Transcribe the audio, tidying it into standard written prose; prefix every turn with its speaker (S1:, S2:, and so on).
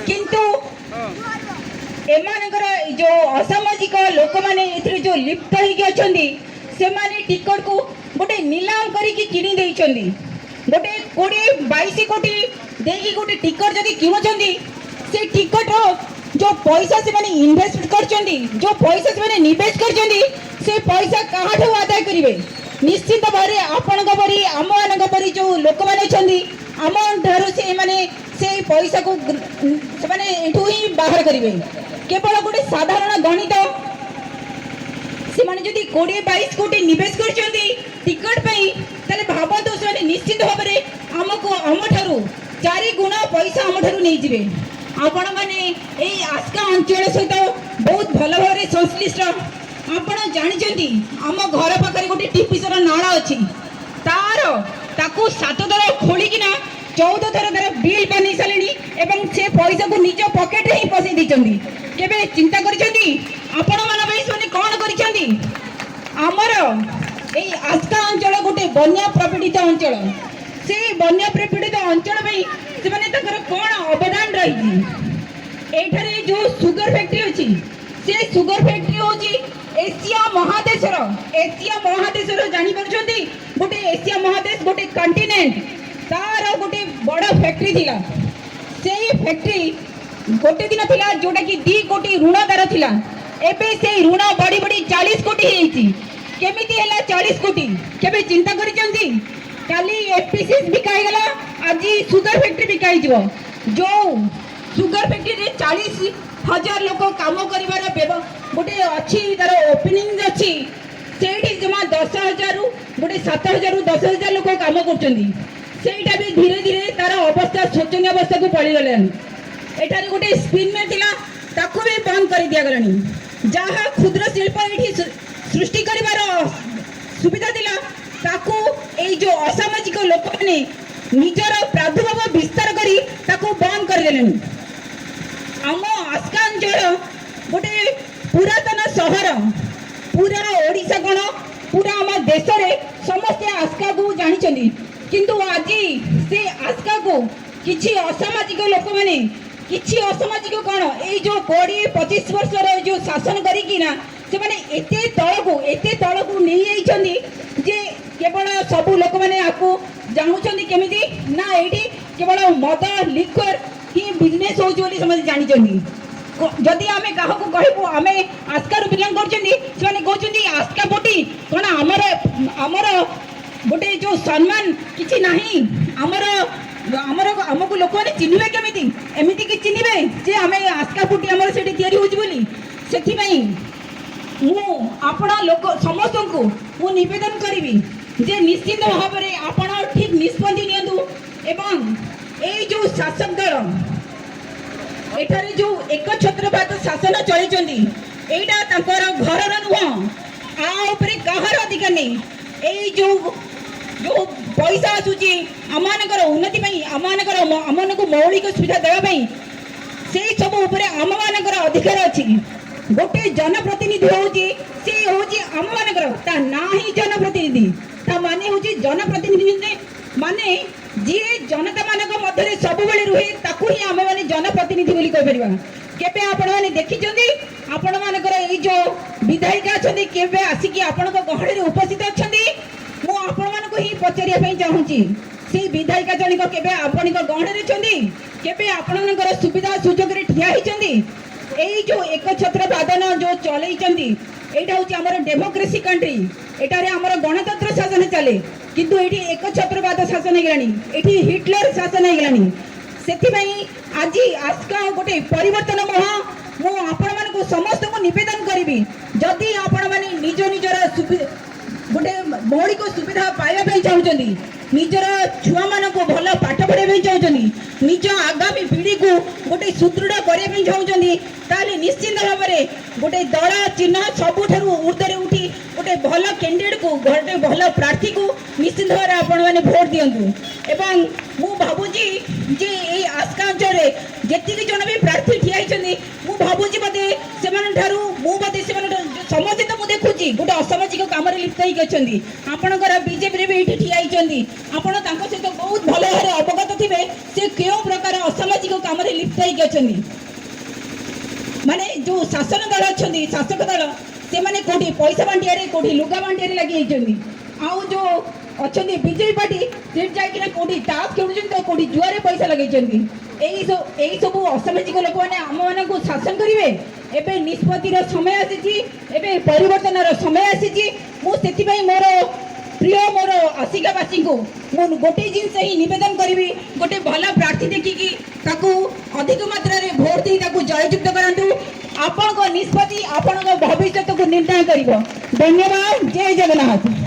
S1: किंतु एमानकर जो असामाजिक लोक मैंने जो लिप्त होती टिकट को गोटे नीलाम करके किणी देइछंदी गोटे 20-22 कोटी देकी गोटे टिकट जदि किणुछंदी से टिकट जो पैसा से माने इन्वेस्ट करछंदी जो पैसा से माने निवेश करछंदी से पैसा काहाठो आदाय करिवे निश्चित भाव आपण परी आम मान परी जो लोक मैंने छंदी आम ठारू से माने से पैसा को से माने एठू ही बाहर करिवे केवल गोटे साधारण गणित से माने जदि 20-22 कोटी निवेश करछंदी टिकट पई तले भाबतो से निश्चित भाव में आमको आम ठारू 4 गुणा पैसा आम ठारू नहीं जिवे आपण माने एई आस्का अंचल सहित बहुत भल भाव संश्लिष्ट आपण जानिछंती आम घर पाखरे गोटे टीपीसर नाला अछि तार ताकू 7 थर खोलिकिना 14 थर तार बिल बनै सालेनी एवं से पैसा को निज पॉकेट रे ही पसै दिचंती केबे चिंता करिसंती आपण मान भाई सोनी कोन करिसंती हमर एई आस्का अंचल गोटे बन्या प्रपीड़ित अंचल से बन्या प्रपीड़ित अंचल भाई से माने तकर कोन अवदान रही एठारे जो सुगर फैक्ट्री अछि से सुगर फैक्ट्री होची एशिया महादेशर जानी परछंती गोटे एशिया महादेश गोटे कॉन्टिनेंट तार गोटे बड़ फैक्ट्री थिला सेही फैक्ट्री गोटे दिन थिला जोटा कि 2 कोटी ऋण दर थिला एबे से ऋण बड़ी बड़ी 40 कोटी हेची केमिति हैला 40 कोटी केबे चिंता करिसंती काली एफपीसी बिकाई गला आज सुगर फैक्ट्री बिकाई जिवो जो सुगर फैक्ट्री रे 40,000 लोक काम करिवार गोटे अच्छी तार ओपनिंग अच्छी सेठी जमा 10,000 रु गोटे 7,000 रु 10,000 लोक काम करछंती सेटा भी धीरे धीरे तार अवस्था शोचनीय अवस्था को पड़ी गलानी एठारे गोटे स्पिन में थिला ताकू भी बंद कर दिया गलानी जहाँ क्षुद्र शिल्प एठी सृष्टि करिवार सुविधा थिला ताकू एई जो असामाजिक लोक माने निजर प्रादुर्भाव विस्तार करी ताकू बंद कर देलेनी आम आस्का अंचल गोटे पुरातन सहर पूरा ओडिशा कौन पूरा आम देश रे समस्ते आस्का को जानी किंतु आज से आस्का को किछि असामाजिक लोक माने किछि असामाजिक कौन ए जो 20-25 वर्ष जो शासन करिकिना से माने एते तळ को नहीं आइछंदी जे केवल सब लोक माने आको जानुछंदी केमिति ना एठी केवल मद लिक्वर ही बिजनेस होची बोली समझ जानिछंदी जदि आमे काहा को कहबो आमे आस्का रु बिलंग करछंदी सेमाने कहछंदी आस्का बोटी कोन हमर गोटे जो सम्मान किछि नाही हमको लोक माने चिन्हिबे केमिति एमिति कि चिन्हिबे जे आमे आस्का बोटी हमर सेठी तयारी होची बोली सेथि पई मु आपण लोक समस्त को मु निवेदन करिवि जे निश्चित भाव में आपण ठीक निष्पत्ति नियंतु एवं ए जो शासक दल एठारे जो एक छत्रपात शासन चली एटा तांकर घरर नुह आ उपरे काहर अधिकार नहीं ए जो जो पैसा आसुची आमानकर उन्नति पई आमानकर मौलिक सुविधा देवा पई से सब उपरे आमानकर अधिकार अछि गोटे जनप्रतिनिधि होची से होची आमानकर ता नाही जनप्रतिनिधि ता माने होची जनप्रतिनिधि माने जी जनता मानक मध्य सब बेले रुहे ताकू ही आम मैंने जनप्रतिनिधि बोली कहि परिबा केबे आपण माने देखिचंदी आपण मानकर ए जो विधायिका अछंदी केबे आसिकी आपण को गहळे रे उपस्थित अछंदी मु आपण मानको ही पचारिया पई चाहूची से विधायिका जणिक केबे आपण को गहळे रे छंदी केबे आपण मानकर सुविधा सुजोग रे ठिया हिचंदी ए जो एक छत्र बादन जो चलै चंदी एटा होची हमर डेमोक्रेसी कंट्री एटारे हमर गणतंत्र शासन चले किंतु एठी एक छत्रवाद शासन हेगलानी एठी हिटलर शासन हेगलानी सेथि पई आज आस्का गोटे परिवर्तन महा मु आपण मान को समस्त को निवेदन करिवि जदि आपण माने निज निजर गोटे मौलिक सुविधा पाइबा पई चाहुचंदी निजर छुआ मान को भल पाठ पढ़ाई पई चाहुचंदी निज आगामी पीढ़ी को गोटे सुदृढ़ करिया पई चाहुचंदी ताले निश्चित भाव में गोटे दल चिन्ह सबुठारु ऊर्ध्वे उठी गोटे भल कैंडिडेट को गोटे भल प्रार्थी को निश्चित भाव में आपण माने भोट दियंतु एवं मु भाबुची जे ए आस्का अंचल रे जेतिकी जन भी प्रार्थी ठिया हिचंदी मु भाबुची बदे सेमान ठारू मु बदे सेमान समस्त तो मु देखुची गोटे असामाजिक काम लिप्त होती आपणकर बीजेपी भी ये ठिया होती आपण सहित बहुत भल भाव अवगत थे से क्यों प्रकार असामाजिक काम लिप्त होती माने जो शासन दल अच्छा शासक दल से मैंने कौटी पैसा बांटिया कौटी लुगा बांटिया लगी आउ जो अच्छा बीजेपी पार्टी से जाकि कौटी ताश खेलुं तो कौटी जुआरे पैसा लगे यही सब असामाजिक लोक मैंने आम मान को शासन करेंगे एवं निष्पत्तिर समय आसी परिवर्तन समय आसी मुझे मोर प्रिय मोर आसिकावासी को मुझे गोटे जिनस ही नवेदन करी गोटे भल प्रार्थी देखिकी अधिक मात्रा भोट दी जययुक्त करूँ आपण निष्पत्ति आपण भविष्य को निर्णय कर। धन्यवाद। जय जगन्नाथ।